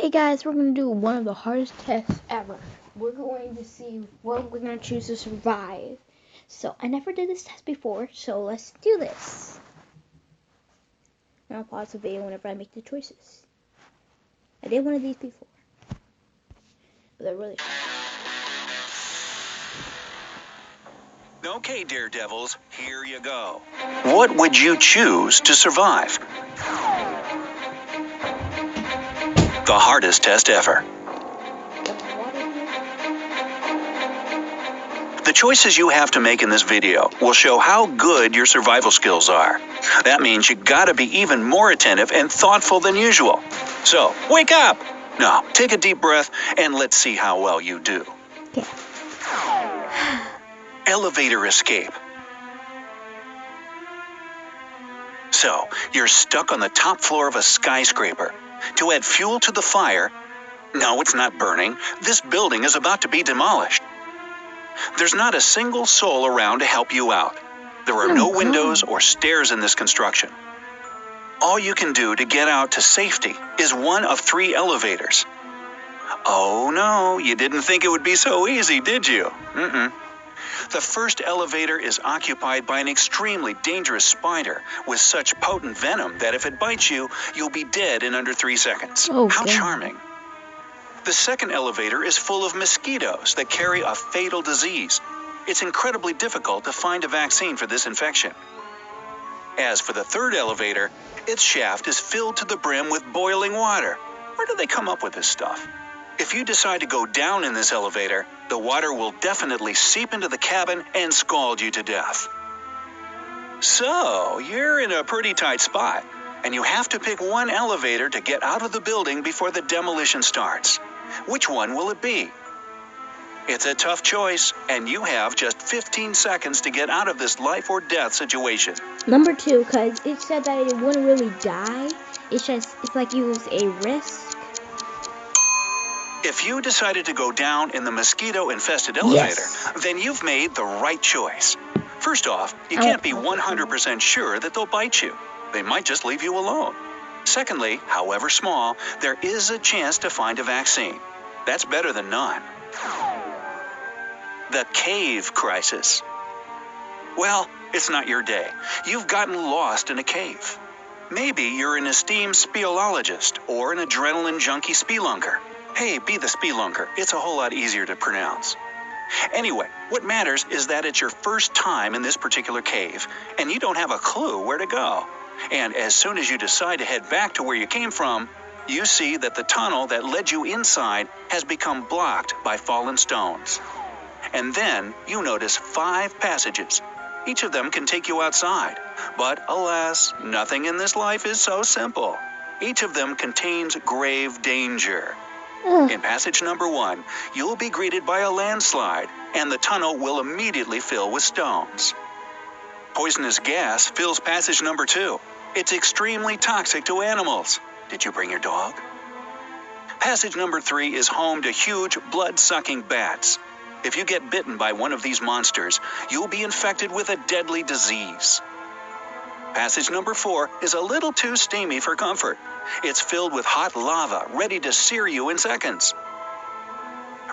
Hey guys, we're going to do one of the hardest tests ever. We're going to see what we're going to choose to survive. So, I never did this test before, so let's do this. And I'll pause the video whenever I make the choices. I did one of these before. But they're really hard. Okay, Daredevils, here you go. What would you choose to survive? The hardest test ever. The choices you have to make in this video will show how good your survival skills are. That means you gotta be even more attentive and thoughtful than usual. So, wake up! Now, take a deep breath and let's see how well you do. Okay. Elevator escape. So, you're stuck on the top floor of a skyscraper. To add fuel to the fire, no, it's not burning. This building is about to be demolished. There's not a single soul around to help you out. There are no windows or stairs in this construction. All you can do to get out to safety is one of 3 elevators. Oh no, you didn't think it would be so easy, did you? The first elevator is occupied by an extremely dangerous spider with such potent venom that if it bites you, you'll be dead in under 3 seconds. Oh, how God. Charming. The second elevator is full of mosquitoes that carry a fatal disease. It's incredibly difficult to find a vaccine for this infection. As for the third elevator, its shaft is filled to the brim with boiling water. Where do they come up with this stuff? If you decide to go down in this elevator, the water will definitely seep into the cabin and scald you to death. So, you're in a pretty tight spot, and you have to pick one elevator to get out of the building before the demolition starts. Which one will it be? It's a tough choice, and you have just 15 seconds to get out of this life or death situation. Number 2, because it said that it wouldn't really die. It's like use a risk. If you decided to go down in the mosquito-infested elevator, Yes. then you've made the right choice. First off, you can't be 100% sure that they'll bite you. They might just leave you alone. Secondly, however small, there is a chance to find a vaccine. That's better than none. The cave crisis. Well, it's not your day. You've gotten lost in a cave. Maybe you're an esteemed speleologist or an adrenaline junkie spelunker. Hey, be the spelunker. It's a whole lot easier to pronounce. Anyway, what matters is that it's your first time in this particular cave, and you don't have a clue where to go. And as soon as you decide to head back to where you came from, you see that the tunnel that led you inside has become blocked by fallen stones. And then you notice 5 passages. Each of them can take you outside. But alas, nothing in this life is so simple. Each of them contains grave danger. In passage number 1, you'll be greeted by a landslide, and the tunnel will immediately fill with stones. Poisonous gas fills passage number 2. It's extremely toxic to animals. Did you bring your dog? Passage number 3 is home to huge blood-sucking bats. If you get bitten by one of these monsters, you'll be infected with a deadly disease. Passage number 4 is a little too steamy for comfort. It's filled with hot lava, ready to sear you in seconds.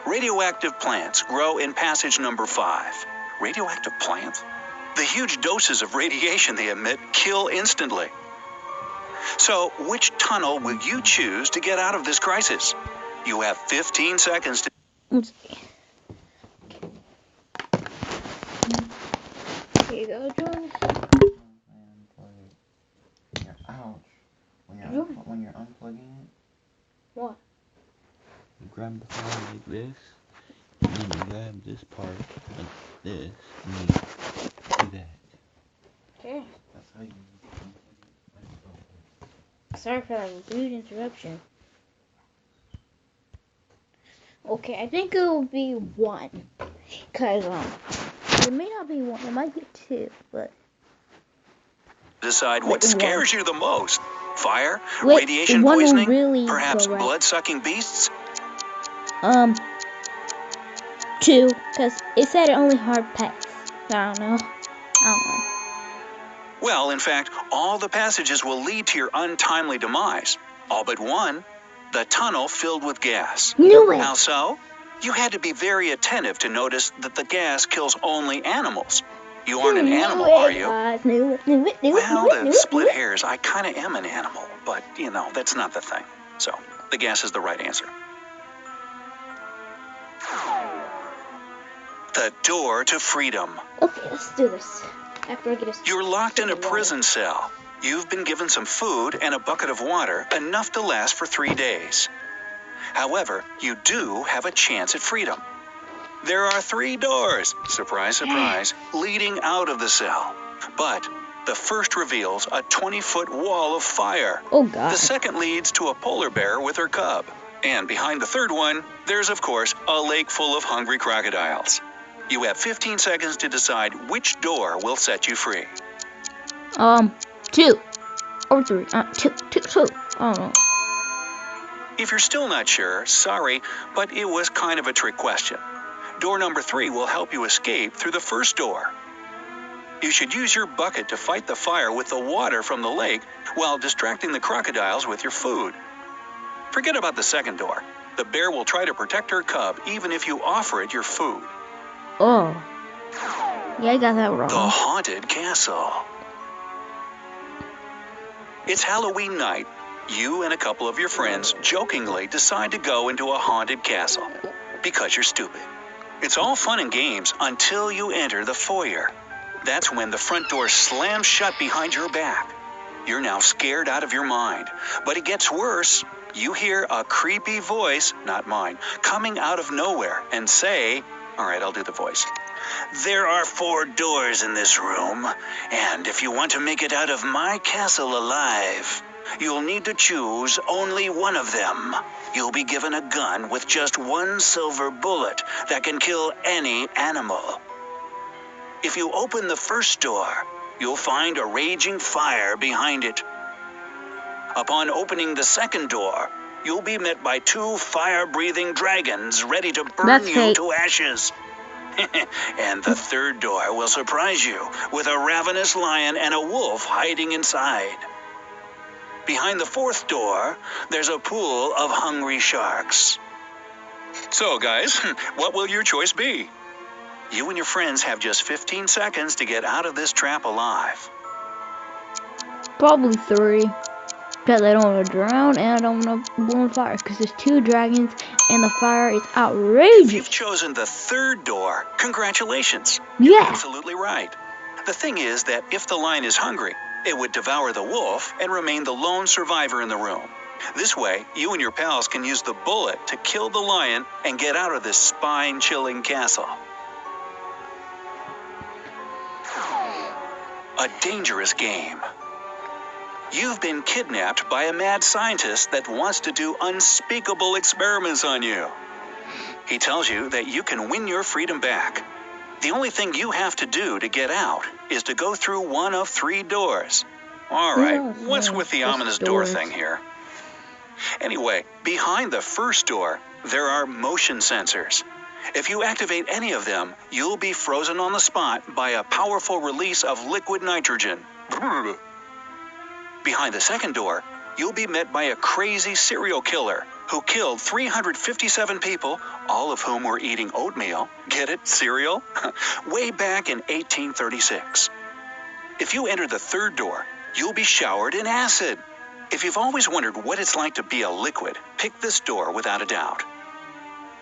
Radioactive plants grow in passage number 5. Radioactive plants? The huge doses of radiation they emit kill instantly. So, which tunnel will you choose to get out of this crisis? You have 15 seconds to... Here you go, John. Ouch. When you're unplugging it. What? You grab the phone like this, and then you grab this part like this, and you do that. Okay. That's how you unplug it. Sorry for that rude interruption. Okay, I think it will be 1. Because, it may not be 1, it might be 2, but... Decide what scares you the most. Fire? Wait, radiation one poisoning? really Perhaps correct. blood-sucking beasts? 2, because it said only hard pets. I don't know. Well, in fact, all the passages will lead to your untimely demise. All but one. the tunnel filled with gas. Knew it. How so? You had to be very attentive to notice that the gas kills only animals. You aren't an animal, are you? Knew it. Well, to split hairs, I kind of am an animal, but, that's not the thing. So, the gas is the right answer. The door to freedom. Okay, let's do this. After I get a... You're locked in a prison cell. You've been given some food and a bucket of water, enough to last for 3 days. However, you do have a chance at freedom. There are 3 doors, surprise, surprise, leading out of the cell. But the first reveals a 20-foot wall of fire. Oh, God. The second leads to a polar bear with her cub. And behind the third one, there's, of course, a lake full of hungry crocodiles. You have 15 seconds to decide which door will set you free. 2 or 3. Two. I don't know. If you're still not sure, sorry, but it was kind of a trick question. Door number 3 will help you escape through the first door. You should use your bucket to fight the fire with the water from the lake while distracting the crocodiles with your food. Forget about the second door. The bear will try to protect her cub even if you offer it your food. Oh. Yeah, I got that wrong. The Haunted Castle. It's Halloween night. You and a couple of your friends jokingly decide to go into a haunted castle because you're stupid. It's all fun and games until you enter the foyer. That's when the front door slams shut behind your back. You're now scared out of your mind. But it gets worse. You hear a creepy voice, not mine, coming out of nowhere and say, all right, I'll do the voice. There are 4 doors in this room, and if you want to make it out of my castle alive, you'll need to choose only one of them. You'll be given a gun with just 1 silver bullet that can kill any animal. If you open the first door, you'll find a raging fire behind it. Upon opening the second door, you'll be met by 2 fire-breathing dragons ready to burn you to ashes. And the third door will surprise you with a ravenous lion and a wolf hiding inside. Behind the 4th door, there's a pool of hungry sharks. So, guys, what will your choice be? You and your friends have just 15 seconds to get out of this trap alive. Probably 3. Because I don't want to drown and I don't want to blow on fire. Because there's 2 dragons and the fire is outrageous. If you've chosen the 3rd door, congratulations. Yeah. You're absolutely right. The thing is that if the lion is hungry, it would devour the wolf and remain the lone survivor in the room. This way, you and your pals can use the bullet to kill the lion and get out of this spine-chilling castle. A dangerous game. You've been kidnapped by a mad scientist that wants to do unspeakable experiments on you. He tells you that you can win your freedom back. The only thing you have to do to get out is to go through one of 3 doors. All right, what's with the ominous door thing here? Anyway, behind the first door, there are motion sensors. If you activate any of them, you'll be frozen on the spot by a powerful release of liquid nitrogen. Behind the second door, you'll be met by a crazy serial killer who killed 357 people, all of whom were eating oatmeal. Get it? Cereal? Way back in 1836. If you enter the 3rd door, you'll be showered in acid. If you've always wondered what it's like to be a liquid, pick this door without a doubt.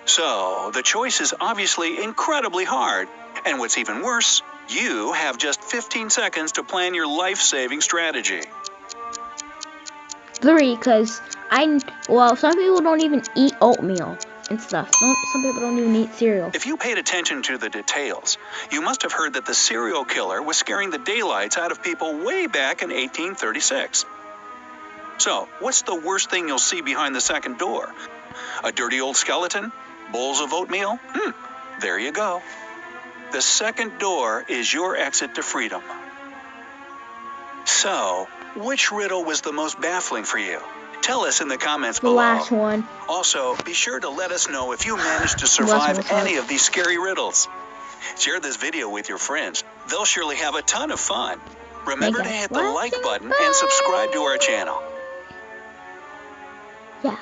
So, the choice is obviously incredibly hard. And what's even worse, you have just 15 seconds to plan your life-saving strategy. 3, because some people don't even eat oatmeal and stuff. Some people don't even eat cereal. If you paid attention to the details, you must have heard that the serial killer was scaring the daylights out of people way back in 1836. So, what's the worst thing you'll see behind the second door? A dirty old skeleton? Bowls of oatmeal? There you go. The second door is your exit to freedom. So, which riddle was the most baffling for you? Tell us in the comments below. The last one. Also, be sure to let us know if you managed to survive any of these scary riddles. Share this video with your friends. They'll surely have a ton of fun. Remember to hit the like button and subscribe to our channel. Yeah.